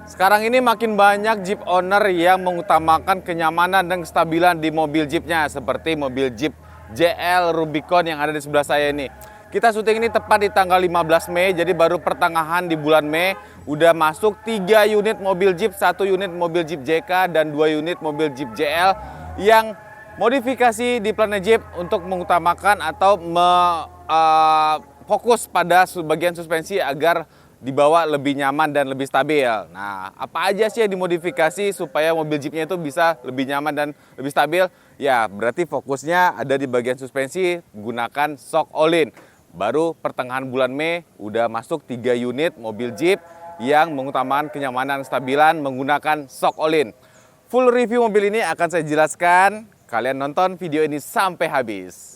Sekarang ini makin banyak Jeep owner yang mengutamakan kenyamanan dan kestabilan di mobil Jeepnya, seperti mobil Jeep JL Rubicon yang ada di sebelah saya ini. Kita syuting ini tepat di tanggal 15 Mei, jadi baru pertengahan di bulan Mei udah masuk 3 unit mobil Jeep, 1 unit mobil Jeep JK dan 2 unit mobil Jeep JL yang modifikasi di Planet Jeep untuk mengutamakan atau fokus pada bagian suspensi agar dibawa lebih nyaman dan lebih stabil. Nah, apa aja sih yang dimodifikasi supaya mobil Jeepnya itu bisa lebih nyaman dan lebih stabil? Ya, berarti fokusnya ada di bagian suspensi menggunakan shock all-in. Baru pertengahan bulan Mei udah masuk 3 unit mobil Jeep yang mengutamakan kenyamanan stabilan menggunakan shock all-in. Full review mobil ini akan saya jelaskan. Kalian nonton video ini sampai habis.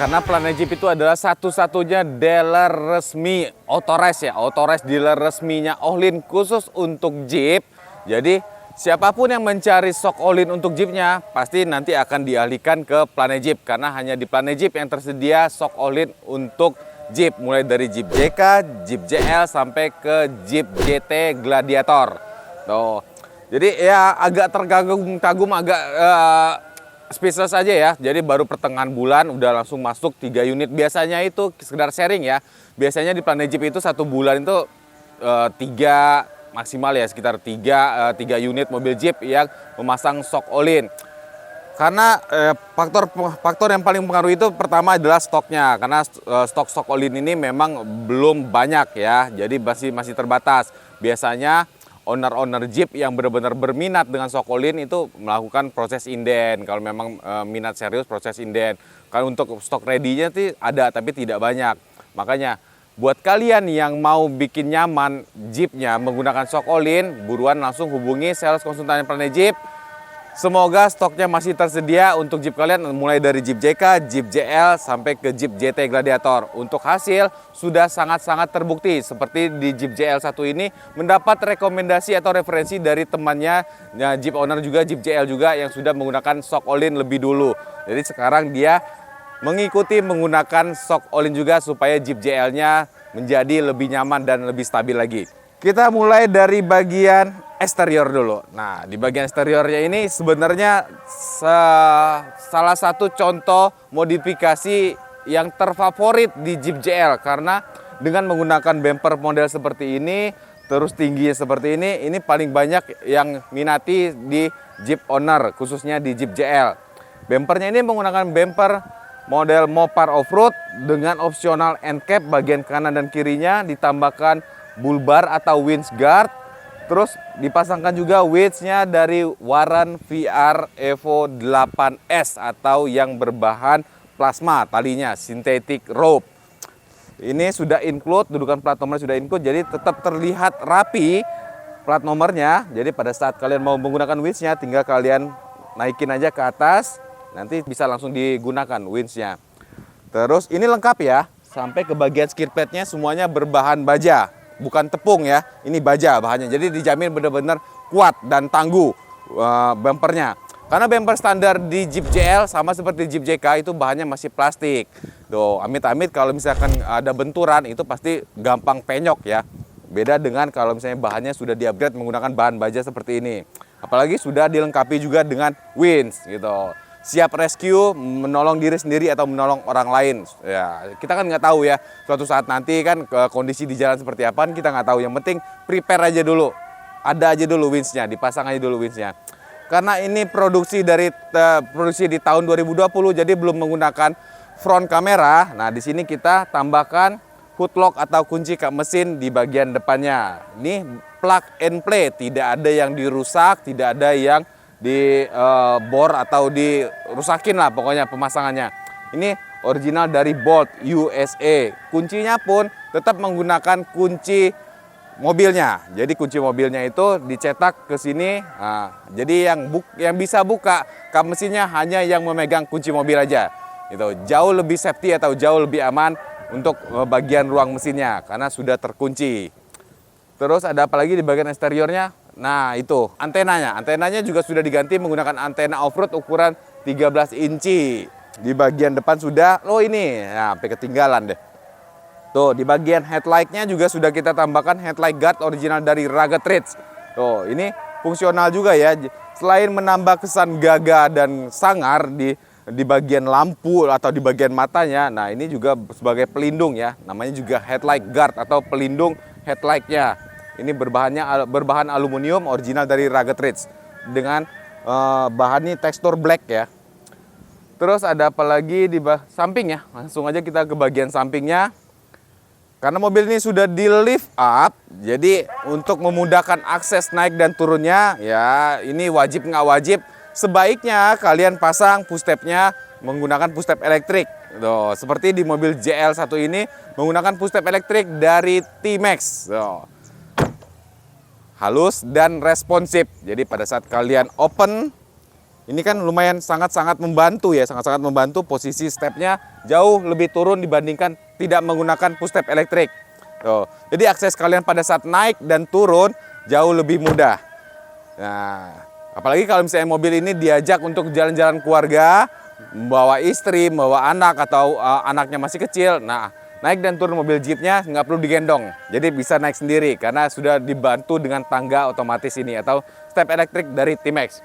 Karena Planet Jeep itu adalah satu-satunya dealer resmi Authorize ya, Authorize dealer resminya all-in khusus untuk Jeep. Jadi siapapun yang mencari shock all-in untuk Jeepnya pasti nanti akan dialihkan ke Planet Jeep, karena hanya di Planet Jeep yang tersedia shock all-in untuk Jeep, mulai dari Jeep JK, Jeep JL sampai ke Jeep GT Gladiator. Tuh. Jadi ya agak terkagum-kagum, agak speechless aja ya. Jadi baru pertengahan bulan udah langsung masuk 3 unit. Biasanya itu sekedar sharing ya. Biasanya di Planet Jeep itu 1 bulan itu 3 maksimal ya, sekitar 3 unit mobil Jeep yang memasang shock all-in. Karena faktor yang paling mempengaruhi itu pertama adalah stoknya. Karena stok shock all-in ini memang belum banyak ya. Jadi masih terbatas. Biasanya owner Jeep yang benar-benar berminat dengan shock all-in itu melakukan proses inden. Kalau memang minat serius, proses inden. Kalau untuk stok ready-nya sih ada, tapi tidak banyak. Makanya buat kalian yang mau bikin nyaman Jeepnya menggunakan shock all-in, buruan langsung hubungi sales konsultan Planet Jeep. Semoga stoknya masih tersedia untuk Jeep kalian, mulai dari Jeep JK, Jeep JL, sampai ke Jeep GT Gladiator. Untuk hasil sudah sangat-sangat terbukti, seperti di Jeep JL1 ini mendapat rekomendasi atau referensi dari temannya Jeep owner juga, Jeep JL juga, yang sudah menggunakan shock all-in lebih dulu. Jadi sekarang dia mengikuti menggunakan shock all-in juga supaya Jeep JL-nya menjadi lebih nyaman dan lebih stabil lagi. Kita mulai dari bagian eksterior dulu. Nah, di bagian eksteriornya ini sebenarnya salah satu contoh modifikasi yang terfavorit di Jeep JL, karena dengan menggunakan bumper model seperti ini, terus tingginya seperti ini paling banyak yang minati di Jeep owner, khususnya di Jeep JL. Bumpernya ini menggunakan bumper model Mopar Off-Road dengan opsional end cap bagian kanan dan kirinya, ditambahkan bull bar atau windsguard. Terus dipasangkan juga winch-nya dari Warren VR Evo 8S atau yang berbahan plasma, talinya synthetic rope. Ini sudah include, dudukan plat nomor sudah include, jadi tetap terlihat rapi plat nomornya. Jadi pada saat kalian mau menggunakan winch-nya, tinggal kalian naikin aja ke atas, nanti bisa langsung digunakan winch-nya. Terus ini lengkap ya, sampai ke bagian skid pad-nya semuanya berbahan baja. Bukan tepung ya, ini baja bahannya. Jadi dijamin benar-benar kuat dan tangguh bumpernya. Karena bumper standar di Jeep JL sama seperti Jeep JK itu bahannya masih plastik. Tuh, amit-amit kalau misalkan ada benturan itu pasti gampang penyok ya. Beda dengan kalau misalnya bahannya sudah di-upgrade menggunakan bahan baja seperti ini. Apalagi sudah dilengkapi juga dengan winch gitu. Siap rescue, menolong diri sendiri atau menolong orang lain. Ya, kita kan nggak tahu ya, suatu saat nanti kan kondisi di jalan seperti apa, kita nggak tahu. Yang penting prepare aja dulu. Ada aja dulu winch-nya, dipasang aja dulu winch-nya. Karena ini produksi di tahun 2020, jadi belum menggunakan front kamera. Nah, di sini kita tambahkan hoodlock atau kunci kap mesin di bagian depannya. Ini plug and play, tidak ada yang dirusak, tidak ada yang dibor atau dirusakin lah pokoknya pemasangannya. Ini original dari Bolt USA. Kuncinya pun tetap menggunakan kunci mobilnya. Jadi kunci mobilnya itu dicetak ke sini. Nah, jadi yang bisa buka kap mesinnya hanya yang memegang kunci mobil aja. Itu jauh lebih safety atau jauh lebih aman untuk bagian ruang mesinnya karena sudah terkunci. Terus ada apa lagi di bagian eksteriornya? Nah, itu antenanya. Antenanya juga sudah diganti menggunakan antena off-road ukuran 13 inci. Di bagian depan sudah, ini, nah, sampai ketinggalan deh. Tuh, di bagian headlight-nya juga sudah kita tambahkan headlight guard original dari Rugged Ridge. Tuh, ini fungsional juga ya. Selain menambah kesan gagah dan sangar di bagian lampu atau di bagian matanya, nah ini juga sebagai pelindung ya. Namanya juga headlight guard atau pelindung headlight-nya. Ini berbahan aluminium original dari Rugged Ridge dengan bahan ini tekstur black ya. Terus ada apa lagi di samping ya? Langsung aja kita ke bagian sampingnya. Karena mobil ini sudah di lift up, jadi untuk memudahkan akses naik dan turunnya, ya ini wajib nggak wajib. Sebaiknya kalian pasang push-stepnya menggunakan push-step elektrik. Tuh, seperti di mobil JL1 ini menggunakan push-step elektrik dari T-Max. Halus dan responsif. Jadi pada saat kalian open, ini kan lumayan sangat-sangat membantu ya, sangat-sangat membantu. Posisi stepnya jauh lebih turun dibandingkan tidak menggunakan push-step elektrik. Tuh, jadi akses kalian pada saat naik dan turun jauh lebih mudah. Nah, apalagi kalau misalnya mobil ini diajak untuk jalan-jalan keluarga, membawa istri, membawa anak atau anaknya masih kecil. Nah, naik dan turun mobil Jeepnya nggak perlu digendong. Jadi bisa naik sendiri karena sudah dibantu dengan tangga otomatis ini atau step elektrik dari T-Max.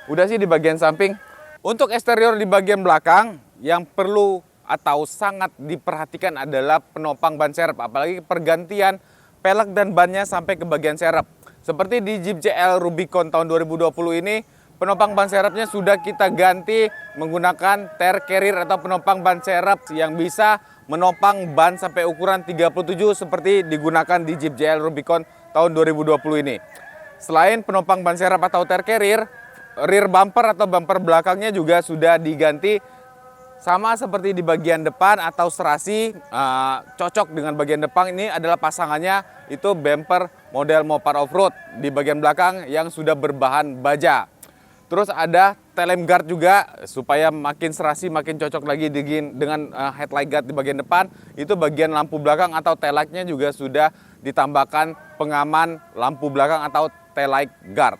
Udah sih di bagian samping. Untuk eksterior di bagian belakang yang perlu atau sangat diperhatikan adalah penopang ban serep. Apalagi pergantian pelek dan bannya sampai ke bagian serep. Seperti di Jeep JL Rubicon tahun 2020 ini, penopang ban serepnya sudah kita ganti menggunakan tire carrier atau penopang ban serep yang bisa menopang ban sampai ukuran 37 seperti digunakan di Jeep JL Rubicon tahun 2020 ini. Selain penopang ban serep atau tire carrier, rear bumper atau bumper belakangnya juga sudah diganti sama seperti di bagian depan atau serasi, cocok dengan bagian depan. Ini adalah pasangannya itu bumper model Mopar Off-Road di bagian belakang yang sudah berbahan baja. Terus ada taillamp guard juga supaya makin serasi, makin cocok lagi dengan headlight guard di bagian depan. Itu bagian lampu belakang atau taillightnya juga sudah ditambahkan pengaman lampu belakang atau taillight guard.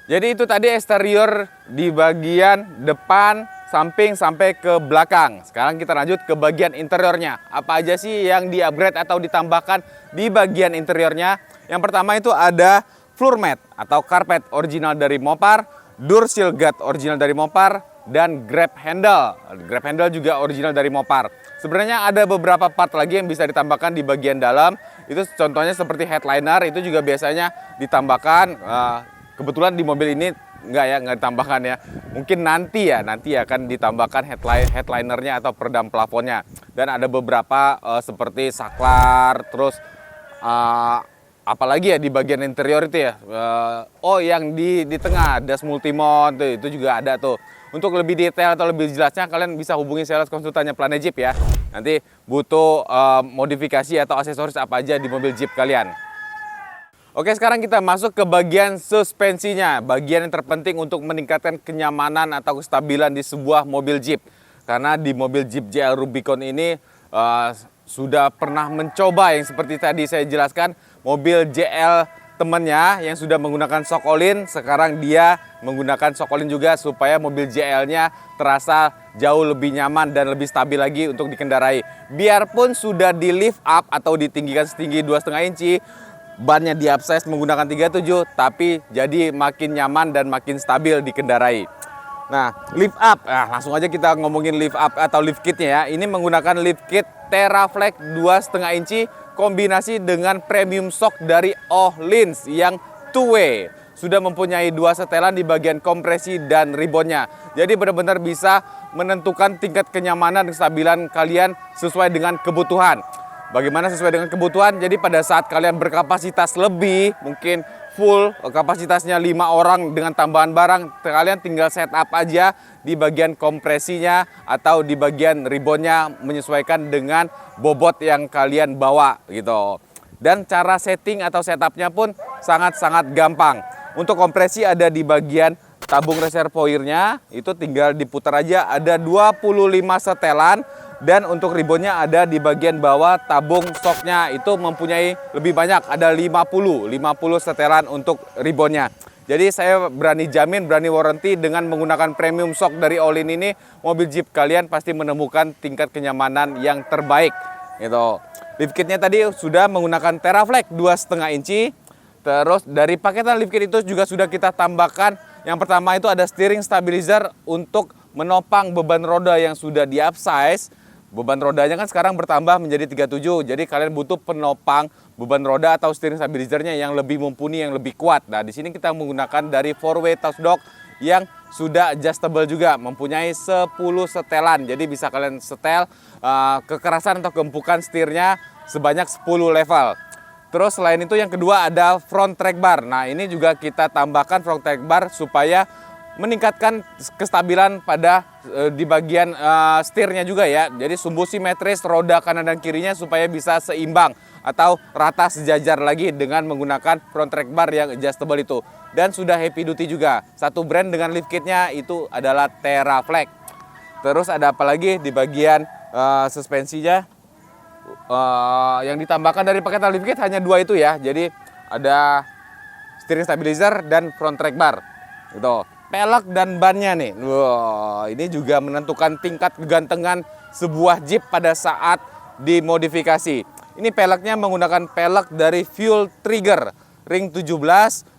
Jadi itu tadi eksterior di bagian depan, samping sampai ke belakang. Sekarang kita lanjut ke bagian interiornya. Apa aja sih yang di-upgrade atau ditambahkan di bagian interiornya? Yang pertama itu ada floor mat atau karpet original dari Mopar, door shield guard original dari Mopar, dan grab handle. Grab handle juga original dari Mopar. Sebenarnya ada beberapa part lagi yang bisa ditambahkan di bagian dalam. Itu contohnya seperti headliner, itu juga biasanya ditambahkan. Kebetulan di mobil ini nggak ditambahkan ya. Mungkin nanti akan ditambahkan headlinernya atau peredam plafonnya. Dan ada beberapa seperti saklar, terus apalagi ya di bagian interior itu ya. Yang di tengah das multimode itu juga ada tuh. Untuk lebih detail atau lebih jelasnya kalian bisa hubungi sales konsultannya Planet Jeep ya. Nanti butuh modifikasi atau aksesoris apa aja di mobil Jeep kalian. Oke, sekarang kita masuk ke bagian suspensinya. Bagian yang terpenting untuk meningkatkan kenyamanan atau kestabilan di sebuah mobil Jeep. Karena di mobil Jeep JL Rubicon ini sudah pernah mencoba yang seperti tadi saya jelaskan, mobil JL temennya yang sudah menggunakan shock all-in, sekarang dia menggunakan shock all-in juga supaya mobil JL-nya terasa jauh lebih nyaman dan lebih stabil lagi untuk dikendarai. Biarpun sudah di lift up atau ditinggikan setinggi 2,5 inci, bannya di upsize menggunakan 37, tapi jadi makin nyaman dan makin stabil dikendarai. Nah, lift up, langsung aja kita ngomongin lift up atau lift kitnya ya. Ini menggunakan lift kit Teraflex 2,5 inci kombinasi dengan premium shock dari Öhlins yang two-way. Sudah mempunyai 2 setelan di bagian kompresi dan ribonnya. Jadi benar-benar bisa menentukan tingkat kenyamanan dan kestabilan kalian sesuai dengan kebutuhan. Bagaimana sesuai dengan kebutuhan? Jadi pada saat kalian berkapasitas lebih, mungkin full kapasitasnya 5 orang dengan tambahan barang, kalian tinggal setup aja di bagian kompresinya atau di bagian ribonnya menyesuaikan dengan bobot yang kalian bawa gitu. Dan cara setting atau setupnya pun sangat-sangat gampang. Untuk kompresi ada di bagian tabung reservoirnya, itu tinggal diputar aja, ada 25 setelan. Dan untuk ribonnya ada di bagian bawah tabung shocknya, itu mempunyai lebih banyak, ada 50 setelan untuk ribonnya. Jadi saya berani jamin, berani warranty dengan menggunakan premium shock dari Öhlins ini, mobil Jeep kalian pasti menemukan tingkat kenyamanan yang terbaik gitu. Lift kitnya tadi sudah menggunakan Teraflex 2,5 inci. Terus dari paketan lift kit itu juga sudah kita tambahkan, yang pertama itu ada steering stabilizer untuk menopang beban roda yang sudah di upsize. Beban rodanya kan sekarang bertambah menjadi 37, jadi kalian butuh penopang beban roda atau steering stabilizernya yang lebih mumpuni, yang lebih kuat. Nah, di sini kita menggunakan dari 4-way touch dock yang sudah adjustable juga, mempunyai 10 setelan. Jadi bisa kalian setel kekerasan atau keempukan setirnya sebanyak 10 level. Terus selain itu yang kedua ada front track bar. Nah, ini juga kita tambahkan front track bar supaya meningkatkan kestabilan pada di bagian setirnya juga ya. Jadi sumbu simetris roda kanan dan kirinya supaya bisa seimbang atau rata sejajar lagi dengan menggunakan front track bar yang adjustable itu. Dan sudah heavy duty juga. Satu brand dengan lift kitnya itu adalah Teraflex. Terus ada apa lagi di bagian suspensinya? Yang ditambahkan dari paketan lift kit hanya 2 itu ya. Jadi ada steering stabilizer dan front track bar. Gitu. Pelek dan bannya nih, wah, ini juga menentukan tingkat kegantengan sebuah Jeep pada saat dimodifikasi. Ini peleknya menggunakan pelek dari Fuel Trigger ring 17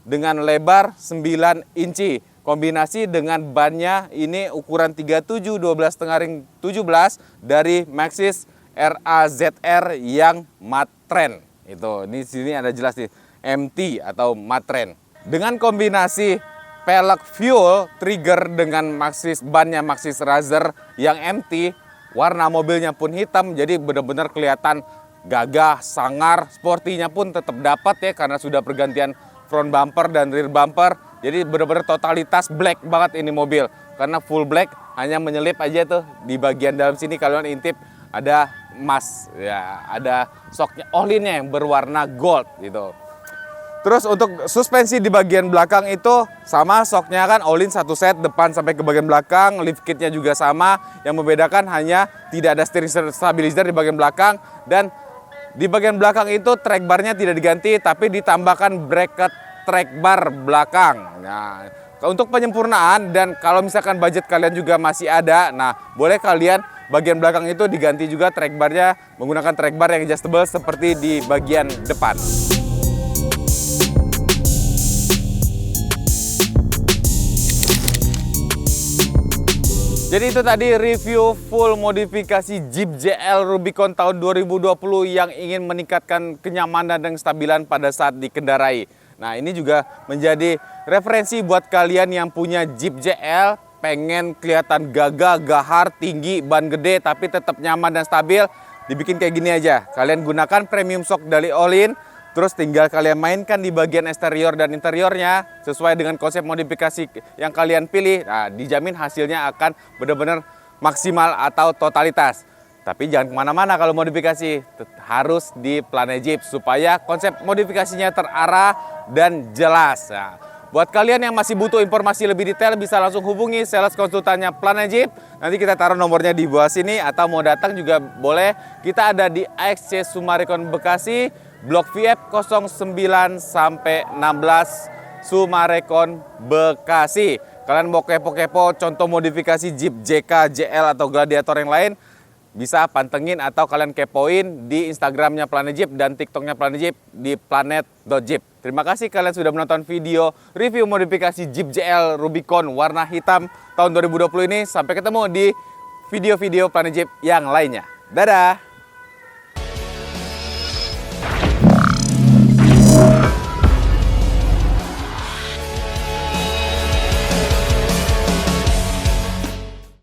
dengan lebar 9 inci. Kombinasi dengan bannya ini ukuran 37 12,5 ring 17 dari Maxxis RAZR yang Matren. Itu, ini sini ada jelas nih, MT atau Matren. Dengan kombinasi pelek Fuel Trigger dengan Maxxis bannya Maxxis RAZR yang MT, warna mobilnya pun hitam, jadi benar-benar kelihatan gagah, sangar, sportinya pun tetap dapat ya karena sudah pergantian front bumper dan rear bumper. Jadi benar-benar totalitas black banget ini mobil karena full black, hanya menyelip aja tuh di bagian dalam sini kalian intip ada emas ya, ada shocknya Öhlins yang berwarna gold gitu. Terus untuk suspensi di bagian belakang itu sama, shocknya kan Öhlins satu set depan sampai ke bagian belakang, lift kitnya juga sama. Yang membedakan hanya tidak ada steering stabilizer di bagian belakang, dan di bagian belakang itu track barnya tidak diganti tapi ditambahkan bracket track bar belakang. Nah, untuk penyempurnaan dan kalau misalkan budget kalian juga masih ada, nah boleh kalian bagian belakang itu diganti juga track barnya menggunakan track bar yang adjustable seperti di bagian depan. Jadi itu tadi review full modifikasi Jeep JL Rubicon tahun 2020 yang ingin meningkatkan kenyamanan dan kestabilan pada saat dikendarai. Nah, ini juga menjadi referensi buat kalian yang punya Jeep JL, pengen kelihatan gagah, gahar, tinggi, ban gede tapi tetap nyaman dan stabil. Dibikin kayak gini aja. Kalian gunakan premium shock dari Öhlins, terus tinggal kalian mainkan di bagian eksterior dan interiornya sesuai dengan konsep modifikasi yang kalian pilih. Nah, dijamin hasilnya akan benar-benar maksimal atau totalitas. Tapi jangan kemana-mana kalau modifikasi, harus di Planet Jeep supaya konsep modifikasinya terarah dan jelas. Nah, buat kalian yang masih butuh informasi lebih detail bisa langsung hubungi sales konsultannya Planet Jeep. Nanti kita taruh nomornya di bawah sini atau mau datang juga boleh. Kita ada di AXC Summarecon Bekasi. Blok VF 09 sampai 16 Sumarekon, Bekasi. Kalian mau kepo-kepo contoh modifikasi Jeep JK, JL atau Gladiator yang lain, bisa pantengin atau kalian kepoin di Instagramnya Planet Jeep dan TikToknya Planet Jeep di planet.jeep. Terima kasih kalian sudah menonton video review modifikasi Jeep JL Rubicon warna hitam tahun 2020 ini. Sampai ketemu di video-video Planet Jeep yang lainnya. Dadah!